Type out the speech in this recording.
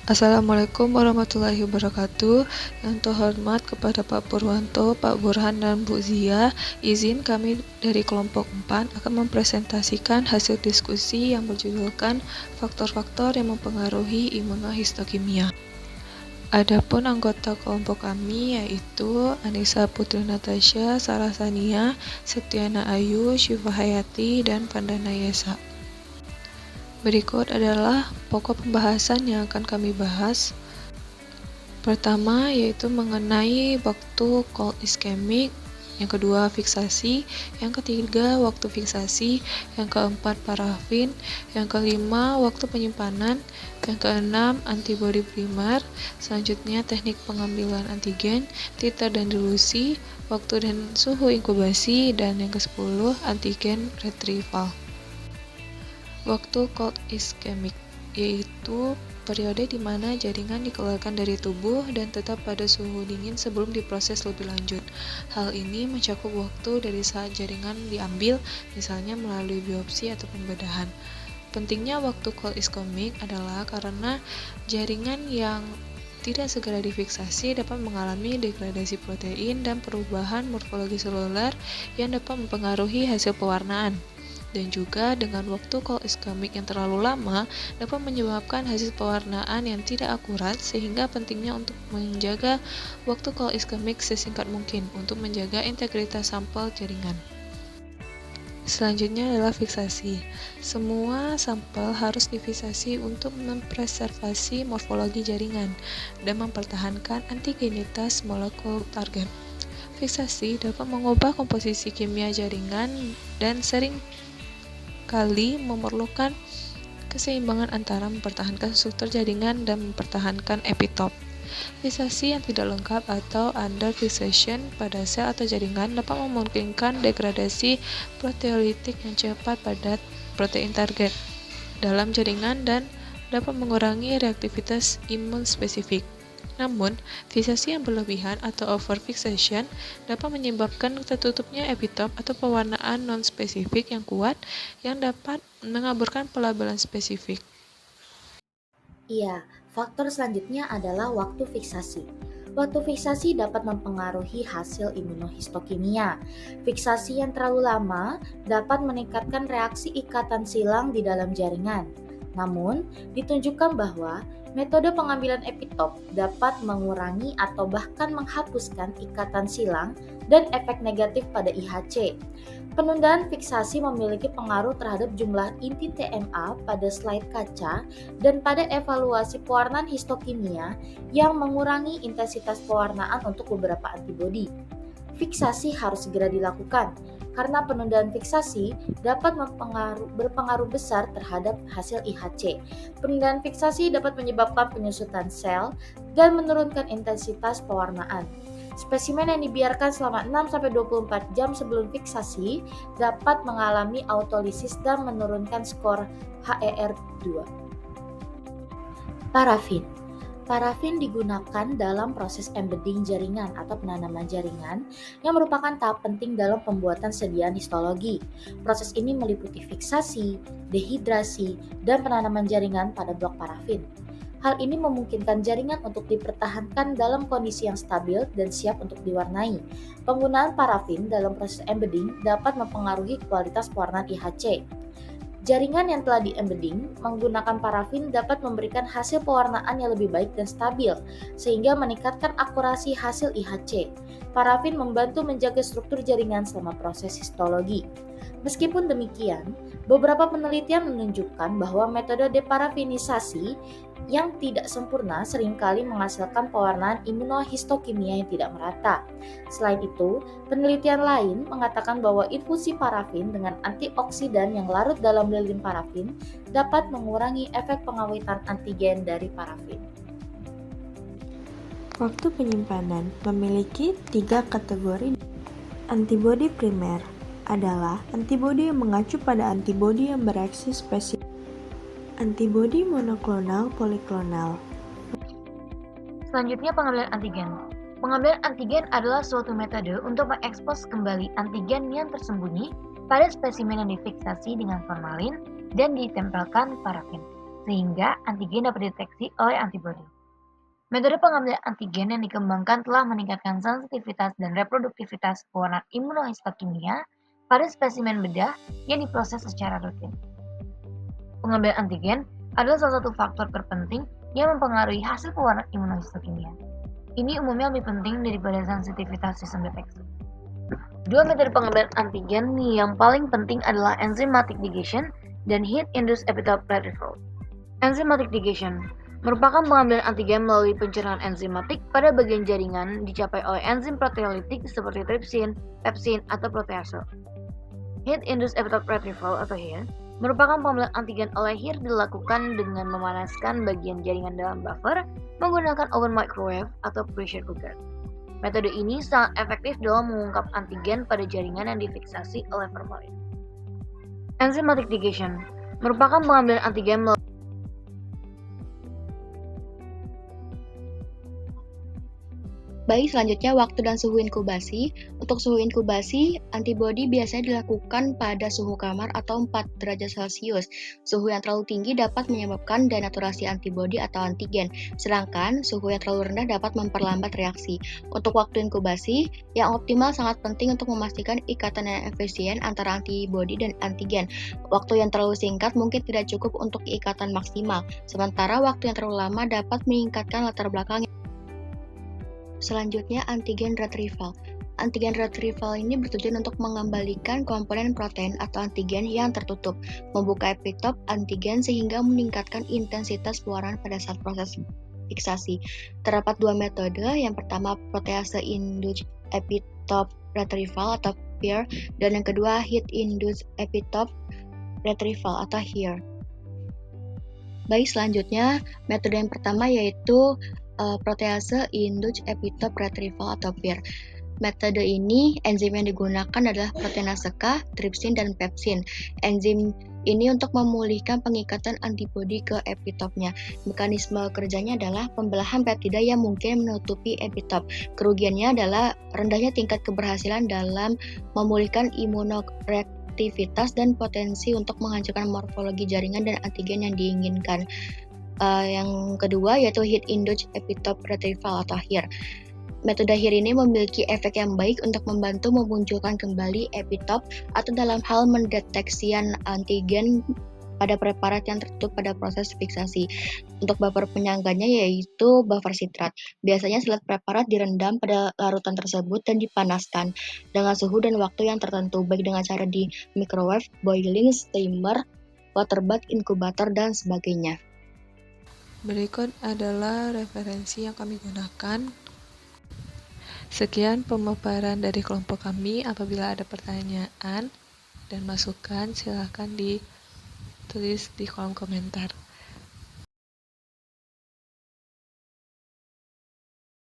Assalamualaikum warahmatullahi wabarakatuh. Yang terhormat kepada Pak Purwanto, Pak Burhan, dan Bu Zia, izin kami dari kelompok 4 akan mempresentasikan hasil diskusi yang berjudulkan faktor-faktor yang mempengaruhi imunohistokimia. Adapun anggota kelompok kami yaitu Anissa Putri Natasha, Sarah Sania, Septiana Ayu, Syifa Hayati, dan Vandana Yesa. Berikut adalah pokok pembahasan yang akan kami bahas. Pertama yaitu mengenai waktu cold ischemic, yang kedua fiksasi, yang ketiga waktu fiksasi, yang keempat parafin, yang kelima waktu penyimpanan, yang keenam antibodi primer, selanjutnya teknik pengambilan antigen, titer dan dilusi, waktu dan suhu inkubasi, dan yang ke-10 antigen retrieval. Waktu cold ischemic yaitu periode di mana jaringan dikeluarkan dari tubuh dan tetap pada suhu dingin sebelum diproses lebih lanjut. Hal ini mencakup waktu dari saat jaringan diambil, misalnya melalui biopsi atau pembedahan. Pentingnya waktu cold ischemic adalah karena jaringan yang tidak segera difiksasi dapat mengalami degradasi protein dan perubahan morfologi seluler yang dapat mempengaruhi hasil pewarnaan. Dan juga dengan waktu cold ischemic yang terlalu lama dapat menyebabkan hasil pewarnaan yang tidak akurat, sehingga pentingnya untuk menjaga waktu cold ischemic sesingkat mungkin untuk menjaga integritas sampel jaringan. Selanjutnya adalah fiksasi. Semua sampel harus difiksasi untuk mempreservasi morfologi jaringan dan mempertahankan antigenitas molekul target. Fiksasi dapat mengubah komposisi kimia jaringan dan sering kali memerlukan keseimbangan antara mempertahankan struktur jaringan dan mempertahankan epitop. Fiksasi yang tidak lengkap atau underfixation pada sel atau jaringan dapat memungkinkan degradasi proteolitik yang cepat pada protein target dalam jaringan dan dapat mengurangi reaktivitas imun spesifik. Namun, fiksasi yang berlebihan atau overfixation dapat menyebabkan tertutupnya epitop atau pewarnaan non-spesifik yang kuat yang dapat mengaburkan pelabelan spesifik. Iya, faktor selanjutnya adalah waktu fiksasi. Waktu fiksasi dapat mempengaruhi hasil imunohistokimia. Fiksasi yang terlalu lama dapat meningkatkan reaksi ikatan silang di dalam jaringan. Namun, ditunjukkan bahwa metode pengambilan epitop dapat mengurangi atau bahkan menghapuskan ikatan silang dan efek negatif pada IHC. Penundaan fiksasi memiliki pengaruh terhadap jumlah inti TMA pada slide kaca dan pada evaluasi pewarnaan histokimia yang mengurangi intensitas pewarnaan untuk beberapa antibodi. Fiksasi harus segera dilakukan karena penundaan fiksasi dapat berpengaruh besar terhadap hasil IHC. Penundaan fiksasi dapat menyebabkan penyusutan sel dan menurunkan intensitas pewarnaan. Spesimen yang dibiarkan selama 6-24 jam sebelum fiksasi dapat mengalami autolisis dan menurunkan skor HER2. Parafin. Parafin digunakan dalam proses embedding jaringan atau penanaman jaringan yang merupakan tahap penting dalam pembuatan sediaan histologi. Proses ini meliputi fiksasi, dehidrasi, dan penanaman jaringan pada blok parafin. Hal ini memungkinkan jaringan untuk dipertahankan dalam kondisi yang stabil dan siap untuk diwarnai. Penggunaan parafin dalam proses embedding dapat mempengaruhi kualitas pewarnaan IHC. Jaringan yang telah di-embedding menggunakan parafin dapat memberikan hasil pewarnaan yang lebih baik dan stabil, sehingga meningkatkan akurasi hasil IHC. Parafin membantu menjaga struktur jaringan selama proses histologi. Meskipun demikian, beberapa penelitian menunjukkan bahwa metode deparafinisasi yang tidak sempurna seringkali menghasilkan pewarnaan imunohistokimia yang tidak merata. Selain itu, penelitian lain mengatakan bahwa infusi parafin dengan antioksidan yang larut dalam lilin parafin dapat mengurangi efek pengawetan antigen dari parafin. Waktu penyimpanan memiliki 3 kategori. Antibodi primer adalah antibodi yang mengacu pada antibodi yang bereaksi spesifik. Antibodi monoklonal poliklonal. Selanjutnya pengambilan antigen. Pengambilan antigen adalah suatu metode untuk mengekspos kembali antigen yang tersembunyi pada spesimen yang difiksasi dengan formalin dan ditempelkan parafin, sehingga antigen dapat dideteksi oleh antibodi. Metode pengambilan antigen yang dikembangkan telah meningkatkan sensitivitas dan reproduktivitas pewarna imunohistokimia pada spesimen bedah yang diproses secara rutin. Pengambilan antigen adalah salah satu faktor terpenting yang mempengaruhi hasil pewarna imunohistokimia. Ini umumnya lebih penting daripada sensitivitas sistem deteksi. Dua metode pengambilan antigen yang paling penting adalah enzymatic ligation dan heat-induced epitope retrieval. Enzymatic ligation merupakan pengambilan antigen melalui pencernaan enzimatik pada bagian jaringan dicapai oleh enzim proteolitik seperti tripsin, pepsin, atau protease. Heat-induced epitope retrieval atau HIR merupakan pengambilan antigen oleh HIR dilakukan dengan memanaskan bagian jaringan dalam buffer menggunakan oven microwave atau pressure cooker. Metode ini sangat efektif dalam mengungkap antigen pada jaringan yang difiksasi oleh formalin. Enzymatic ligation merupakan pengambilan antigen melalui Baik, selanjutnya waktu dan suhu inkubasi. Untuk suhu inkubasi, antibodi biasanya dilakukan pada suhu kamar atau 4 derajat Celcius. Suhu yang terlalu tinggi dapat menyebabkan denaturasi antibodi atau antigen, sedangkan suhu yang terlalu rendah dapat memperlambat reaksi. Untuk waktu inkubasi, yang optimal sangat penting untuk memastikan ikatan yang efisien antara antibodi dan antigen. Waktu yang terlalu singkat mungkin tidak cukup untuk ikatan maksimal, sementara waktu yang terlalu lama dapat meningkatkan latar belakang. Selanjutnya, antigen retrieval. Antigen retrieval ini bertujuan untuk mengembalikan komponen protein atau antigen yang tertutup, membuka epitop antigen sehingga meningkatkan intensitas pewarnaan pada saat proses fiksasi. Terdapat dua metode, yang pertama protease-induced epitope retrieval atau PIR, dan yang kedua heat-induced epitope retrieval atau HIR. Baik, selanjutnya metode yang pertama yaitu protease-induced epitope retrieval atau PIR. Metode ini, enzim yang digunakan adalah proteinase K, tripsin, dan pepsin. Enzim ini untuk memulihkan pengikatan antibodi ke epitopnya. Mekanisme kerjanya adalah pembelahan peptida yang mungkin menutupi epitop. Kerugiannya adalah rendahnya tingkat keberhasilan dalam memulihkan imunoreaktivitas dan potensi untuk menghancurkan morfologi jaringan dan antigen yang diinginkan. Yang kedua yaitu heat-induced epitope retrieval atau HIR. Metode HIR ini memiliki efek yang baik untuk membantu memunculkan kembali epitop atau dalam hal mendeteksian antigen pada preparat yang tertutup pada proses fiksasi. Untuk buffer penyangganya yaitu buffer sitrat. Biasanya selat preparat direndam pada larutan tersebut dan dipanaskan dengan suhu dan waktu yang tertentu, baik dengan cara di microwave, boiling, steamer, water bath, inkubator, dan sebagainya. Berikut adalah referensi yang kami gunakan. Sekian pemaparan dari kelompok kami. Apabila ada pertanyaan dan masukan, silakan ditulis di kolom komentar.